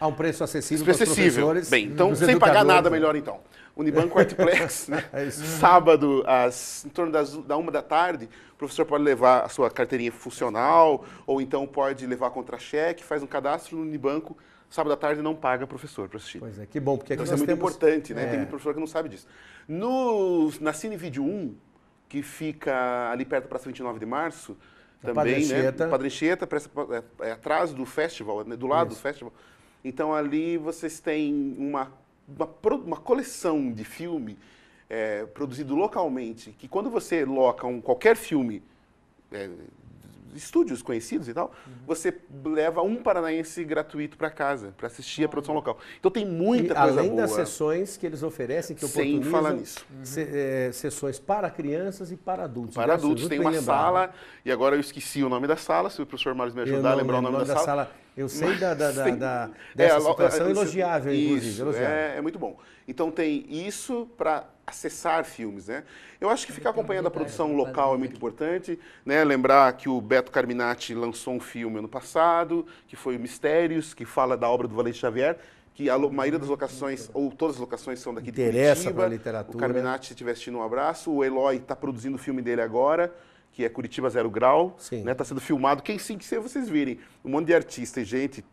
A um preço acessível para os professores. Bem, então sem pagar nada melhor então. Unibanco Artplex, né? Sábado, em torno da 1 da tarde, o professor pode levar a sua carteirinha funcional, ou então pode levar contra-cheque, faz um cadastro no Unibanco. Sábado à tarde não paga professor para assistir. Pois é, que bom, porque aqui então, isso é muito importante, né? Tem muito professor que não sabe disso. Na Cine Vídeo 1, que fica ali perto da Praça 29 de Março, também, né? Padre Anchieta, atrás do festival, né? Do lado do festival. Então ali vocês têm uma coleção de filme produzido localmente, que quando você loca qualquer filme, estúdios conhecidos e tal, você leva um paranaense gratuito para casa, para assistir a produção local. Então tem muita coisa além boa. das sessões que eles oferecem, que sem falar nisso. Sessões para crianças e para adultos. Para adultos, tem uma sala, e agora eu esqueci o nome da sala, se o professor Mário me ajudar a lembrar o nome da sala. Eu sei dessa situação elogiável, inclusive. Isso, é muito bom. Então tem isso para acessar filmes, né? Eu acho que ficar acompanhando a produção local é muito importante, né? Lembrar que o Beto Carminati lançou um filme ano passado, que foi o Mistérios, que fala da obra do Valente Xavier, que a maioria das locações, ou todas as locações são daqui de Curitiba. Para a literatura. O Carminati, se estiver assistindo, um abraço. O Eloy está produzindo o filme dele agora, que é Curitiba Zero Grau, né? Está sendo filmado. Se vocês virem um monte de artista e gente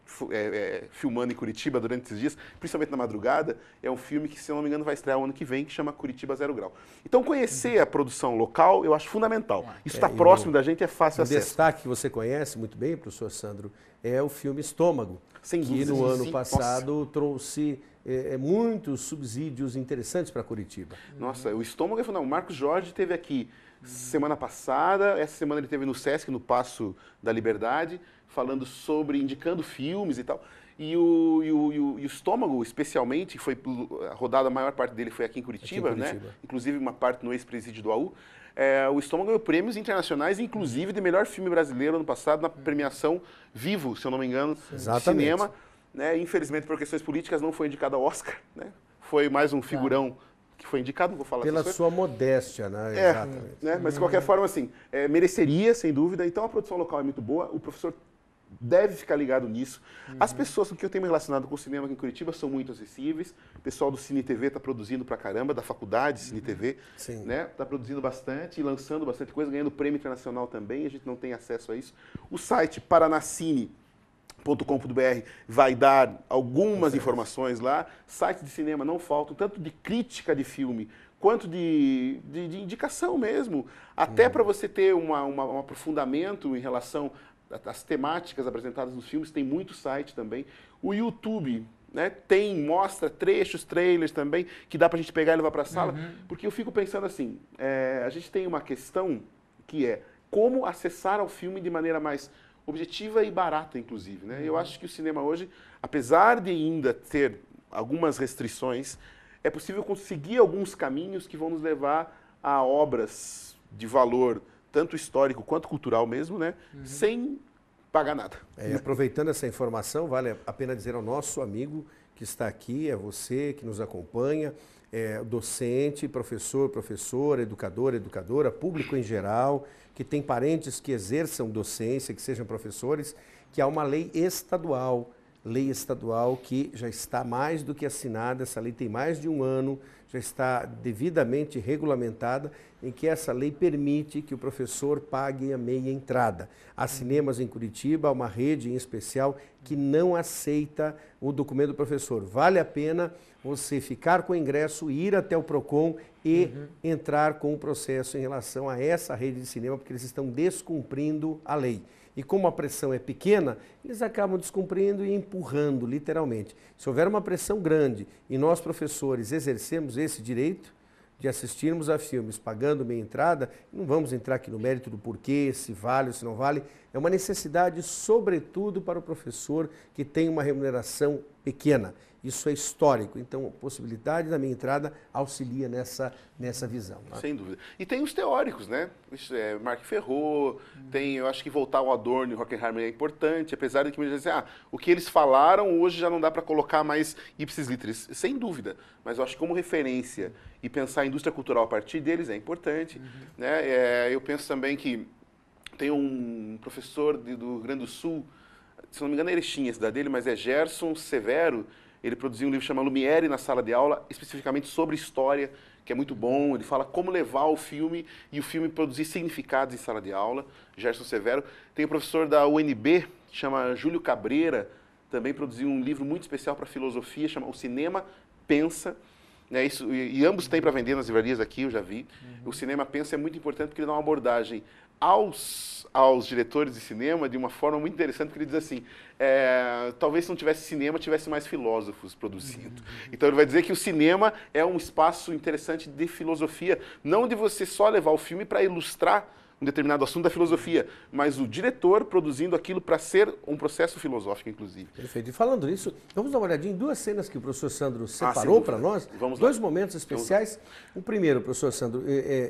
filmando em Curitiba durante esses dias, principalmente na madrugada, é um filme que, se eu não me engano, vai estrear o ano que vem, que chama Curitiba Zero Grau. Então, conhecer a produção local, eu acho fundamental. Isso está próximo da gente, é fácil acesso. O destaque que você conhece muito bem, professor Sandro, é o filme Estômago, que no ano passado trouxe muitos subsídios interessantes para Curitiba. Nossa, o Estômago é fundamental. O Marcos Jorge esteve aqui semana passada, essa semana ele esteve no Sesc, no Paço da Liberdade, indicando filmes e tal. E o Estômago, especialmente, que foi rodada, a maior parte dele foi aqui em Curitiba, né? Inclusive uma parte no ex-presídio do AU. O Estômago ganhou prêmios internacionais, inclusive de melhor filme brasileiro ano passado, na premiação Vivo, se eu não me engano, de cinema. Né? Infelizmente, por questões políticas, não foi indicado ao Oscar, né? Foi mais um figurão que foi indicado, não vou falar pela sua modéstia, né? Exatamente. Né? Mas, de qualquer forma, assim, mereceria, sem dúvida. Então, a produção local é muito boa, o professor deve ficar ligado nisso. As pessoas com que eu tenho me relacionado com o cinema aqui em Curitiba são muito acessíveis. O pessoal do Cine TV está produzindo pra caramba, da faculdade Cine TV, né? Está produzindo bastante e lançando bastante coisa, ganhando prêmio internacional também, a gente não tem acesso a isso. O site paranacine.com.br vai dar algumas informações lá. Sites de cinema não faltam, tanto de crítica de filme, quanto de indicação mesmo. Até para você ter um aprofundamento em relação às temáticas apresentadas nos filmes, tem muito site também. O YouTube, né, mostra trechos, trailers também, que dá para a gente pegar e levar para a sala. Porque eu fico pensando assim, a gente tem uma questão que é como acessar ao filme de maneira mais objetiva e barata, inclusive, né? Eu acho que o cinema hoje, apesar de ainda ter algumas restrições, é possível conseguir alguns caminhos que vão nos levar a obras de valor, tanto histórico quanto cultural mesmo, né? Sem pagar nada. Aproveitando essa informação, vale a pena dizer ao nosso amigo que está aqui, é você que nos acompanha, docente, professor, professora, educador, educadora, público em geral, que tem parentes que exerçam docência, que sejam professores, que há uma lei estadual que já está mais do que assinada, essa lei tem mais de um ano, já está devidamente regulamentada, em que essa lei permite que o professor pague a meia entrada. Há cinemas em Curitiba, uma rede em especial, que não aceita o documento do professor. Vale a pena você ficar com o ingresso, ir até o PROCON e entrar com o processo em relação a essa rede de cinema, porque eles estão descumprindo a lei. E como a pressão é pequena, eles acabam descumprindo e empurrando, literalmente. Se houver uma pressão grande e nós, professores, exercemos esse direito de assistirmos a filmes pagando meia entrada, não vamos entrar aqui no mérito do porquê, se vale ou se não vale, é uma necessidade, sobretudo, para o professor que tem uma remuneração pequena. Isso é histórico, então a possibilidade da meia entrada auxilia nessa visão. Né? Sem dúvida. E tem os teóricos, né? Marc Ferrot, eu acho que voltar ao Adorno e Horkheimer é importante, apesar de que muitas vezes, o que eles falaram hoje já não dá para colocar mais ipsis literis, sem dúvida, mas eu acho que como referência e pensar a indústria cultural a partir deles é importante. Né? Eu penso também que tem um professor do Rio Grande do Sul, se não me engano é Erechim esse da dele, mas é Gerson Severo. Ele produziu um livro chamado Lumière na Sala de Aula, especificamente sobre história, que é muito bom. Ele fala como levar o filme e o filme produzir significados em sala de aula. Gerson Severo. Tem o professor da UNB, que chama Júlio Cabreira, também produziu um livro muito especial para filosofia, chama O Cinema Pensa. Né, isso, e ambos têm para vender nas livrarias aqui, eu já vi. O Cinema Pensa é muito importante porque ele dá uma abordagem aos diretores de cinema de uma forma muito interessante, porque ele diz assim, talvez se não tivesse cinema, tivesse mais filósofos produzindo. Então ele vai dizer que o cinema é um espaço interessante de filosofia, não de você só levar o filme para ilustrar um determinado assunto da filosofia, mas o diretor produzindo aquilo para ser um processo filosófico, inclusive. Perfeito. E falando nisso, vamos dar uma olhadinha em duas cenas que o professor Sandro separou para nós. Vamos dois lá. momentos especiais. O primeiro, professor Sandro,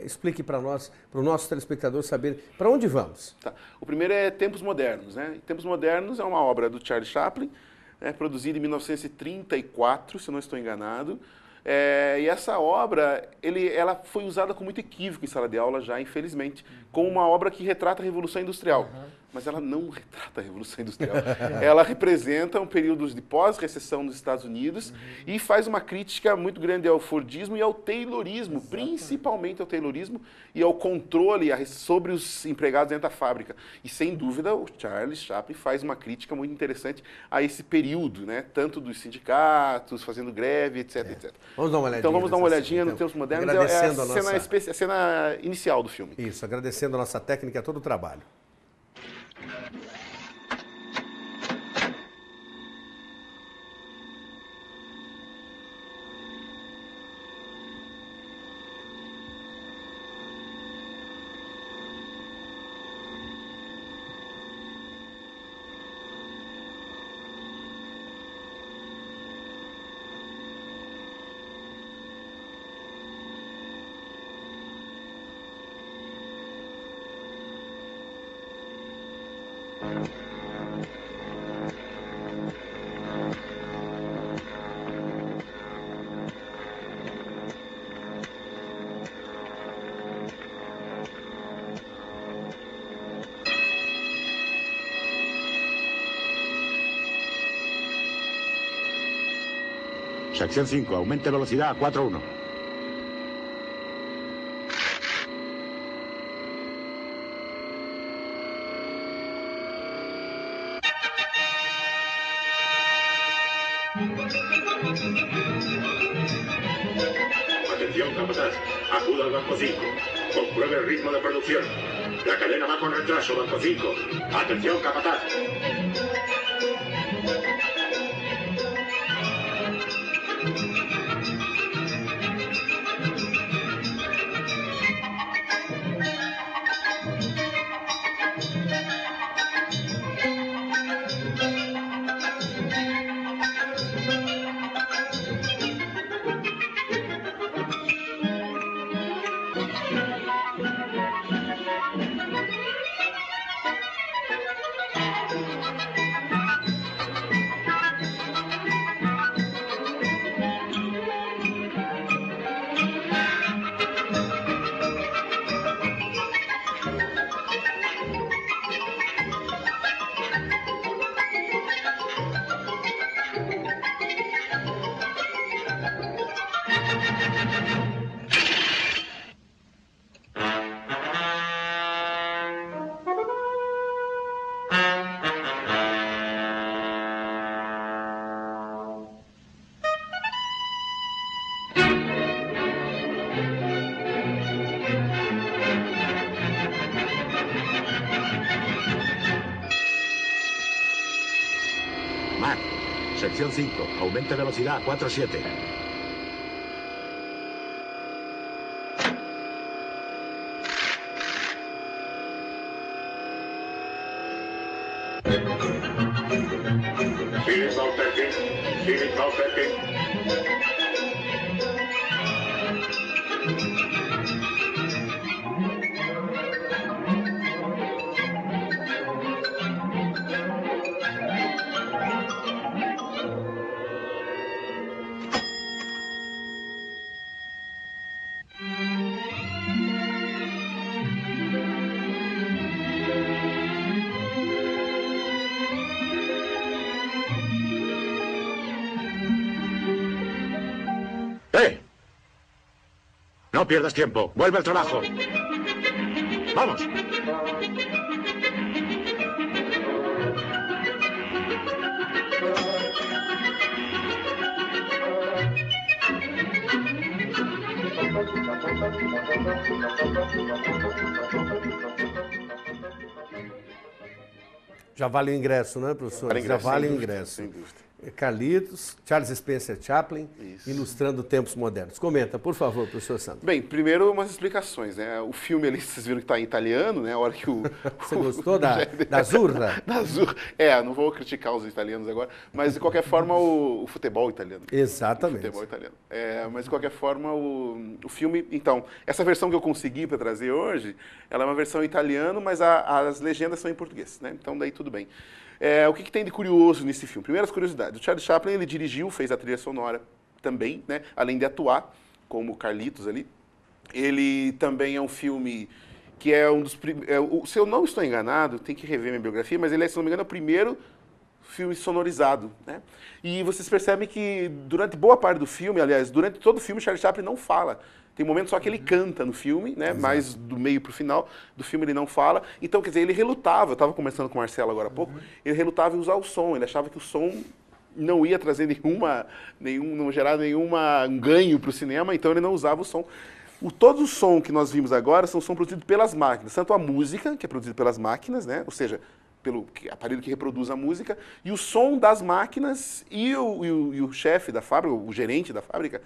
explique para nós, para o nosso telespectador saber para onde vamos. Tá. O primeiro é Tempos Modernos. Né? Tempos Modernos é uma obra do Charlie Chaplin, produzida em 1934, se eu não estou enganado. E essa obra, ela foi usada com muito equívoco em sala de aula já, infelizmente, como uma obra que retrata a Revolução Industrial. Mas ela não retrata a Revolução Industrial. Ela representa um período de pós-recessão nos Estados Unidos e faz uma crítica muito grande ao Fordismo e ao Taylorismo, principalmente ao Taylorismo e ao controle sobre os empregados dentro da fábrica. E, sem dúvida, o Charlie Chaplin faz uma crítica muito interessante a esse período, né? Tanto dos sindicatos, fazendo greve, etc, etc. Vamos dar uma olhadinha. Então vamos dar uma olhadinha no Tempos Modernos. É a cena inicial do filme. Isso, agradecendo a nossa técnica e a todo o trabalho. Sección 5, aumente velocidad a 4.1. Atención, capataz. Acuda al banco 5. Compruebe el ritmo de producción. La cadena va con retraso, banco 5. Atención, capataz. Sección 5, aumente velocidad a 4.7. Philip Bauperkin, Philip Bauperkin. No pierdas tiempo. Vuelve al trabajo. Vamos. Já vale o ingresso, né, professor? Vale ingresso, Já vale o sem dúvida, ingresso. sem dúvida. Carlitos, Charles Spencer Chaplin, Isso. ilustrando tempos modernos. Comenta, por favor, professor Santos. Bem, primeiro umas explicações, né? O filme ali, vocês viram que está em italiano, né? A hora que o... Você gostou da Zurra? Da Zurra. Não vou criticar os italianos agora, mas de qualquer forma o futebol italiano. Exatamente. O futebol italiano. Mas de qualquer forma o filme... Então, essa versão que eu consegui para trazer hoje, ela é uma versão italiana, mas as legendas são em português, né? Então daí tudo bem. O que tem de curioso nesse filme? Primeiras curiosidades. O Charlie Chaplin, ele dirigiu, fez a trilha sonora também, né? Além de atuar, como Carlitos ali. Ele também é um filme que é um dos primeiros... Se eu não estou enganado, tem que rever minha biografia, mas ele é, se não me engano, o primeiro filme sonorizado, né? E vocês percebem que durante boa parte do filme, aliás, durante todo o filme, o Charlie Chaplin não fala. Tem momentos só que ele canta no filme, né? Mas do meio para o final do filme ele não fala. Então, quer dizer, ele relutava, eu estava conversando com o Marcelo agora há pouco, ele relutava em usar o som, ele achava que o som não ia trazer não gerar nenhum ganho para o cinema, então ele não usava o som. Todo o som que nós vimos agora são som produzidos pelas máquinas, tanto a música, que é produzida pelas máquinas, né? Ou seja, pelo aparelho que reproduz a música, e o som das máquinas e o chefe da fábrica, o gerente da fábrica,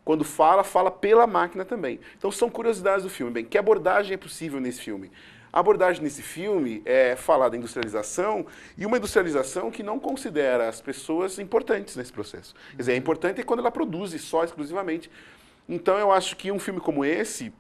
quando fala pela máquina também. Então são curiosidades do filme. Bem, que abordagem é possível nesse filme? A abordagem nesse filme é falar da industrialização e uma industrialização que não considera as pessoas importantes nesse processo. Quer dizer, é importante quando ela produz só exclusivamente. Então eu acho que um filme como esse,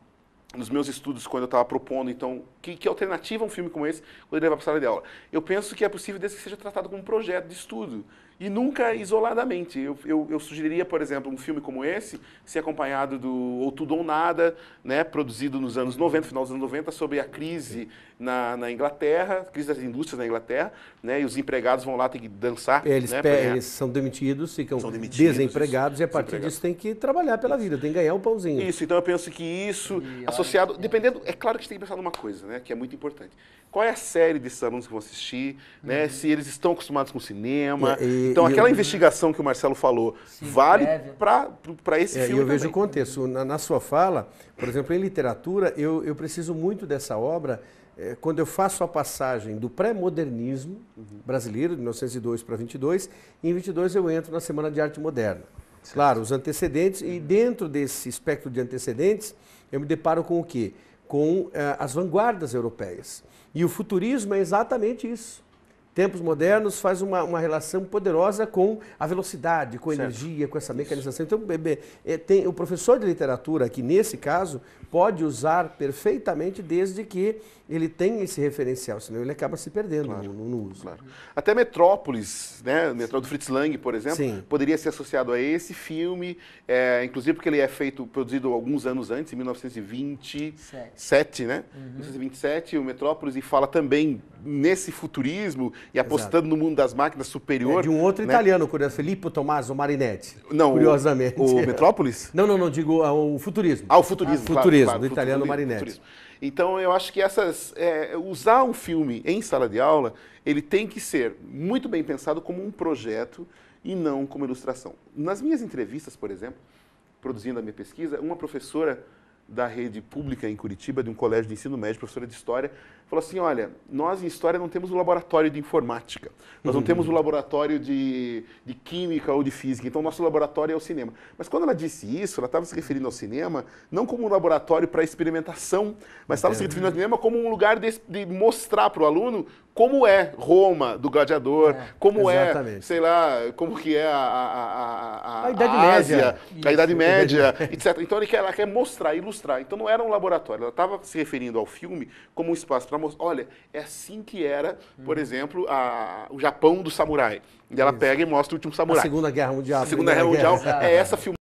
nos meus estudos, quando eu estava propondo, então, que alternativa a um filme como esse poderia levar para a sala de aula? Eu penso que é possível desde que seja tratado como um projeto de estudo e nunca isoladamente. Eu sugeriria, por exemplo, um filme como esse ser acompanhado do Ou Tudo ou Nada, né, produzido nos anos 90, final dos anos 90, sobre a crise na Inglaterra, crise das indústrias na Inglaterra, né, e os empregados vão lá ter que dançar. Eles são demitidos, ficam desempregados, e a partir disso tem que trabalhar pela vida, tem que ganhar um pãozinho. Isso, então eu penso que isso, associado, dependendo, é claro que a gente tem que pensar numa coisa, né, que é muito importante. Qual é a série desses alunos que vão assistir, né, se eles estão acostumados com cinema. Então aquela investigação que o Marcelo falou vale para esse filme eu também. vejo o contexto. Na sua fala, por exemplo, em literatura, eu preciso muito dessa obra quando eu faço a passagem do pré-modernismo brasileiro, de 1902 para 22, e em 22 eu entro na Semana de Arte Moderna. Certo. Claro, os antecedentes, e dentro desse espectro de antecedentes, eu me deparo com o quê? Com as vanguardas europeias. E o futurismo é exatamente isso. Tempos modernos faz uma relação poderosa com a velocidade, com a energia, com essa mecanização. Então, tem o professor de literatura aqui, nesse caso, pode usar perfeitamente desde que ele tenha esse referencial, senão ele acaba se perdendo no uso. Claro. Até Metrópolis, né, o Metrópolis do Fritz Lang, por exemplo, Sim, poderia ser associado a esse filme, inclusive porque ele é produzido alguns anos antes, em 1927, né? 1927, o Metrópolis, e fala também nesse futurismo e apostando no mundo das máquinas superior. De um outro italiano, curioso, Filippo Tommaso Marinetti, não, curiosamente. O Metrópolis? Não, digo o futurismo. O futurismo, futurismo, do italiano Marinetti. Futurismo. Então, eu acho que usar um filme em sala de aula, ele tem que ser muito bem pensado como um projeto e não como ilustração. Nas minhas entrevistas, por exemplo, produzindo a minha pesquisa, uma professora da rede pública em Curitiba, de um colégio de ensino médio, professora de História, falou assim, olha, nós em História não temos um laboratório de informática, nós não temos um laboratório de Química ou de Física, então nosso laboratório é o cinema. Mas quando ela disse isso, ela estava se referindo ao cinema não como um laboratório para experimentação, mas estava se referindo ao cinema como um lugar de mostrar para o aluno como é Roma, do Gladiador, como exatamente. sei lá, como que é a Idade Ásia, Média. A Idade Média, etc. Então ela quer mostrar, ilustrar. Então não era um laboratório, ela estava se referindo ao filme como um espaço para mostrar, olha, é assim que era, por exemplo, o Japão do samurai. E ela pega e mostra o último samurai. A Segunda Guerra Mundial. A Segunda Guerra Mundial é essa filmagem.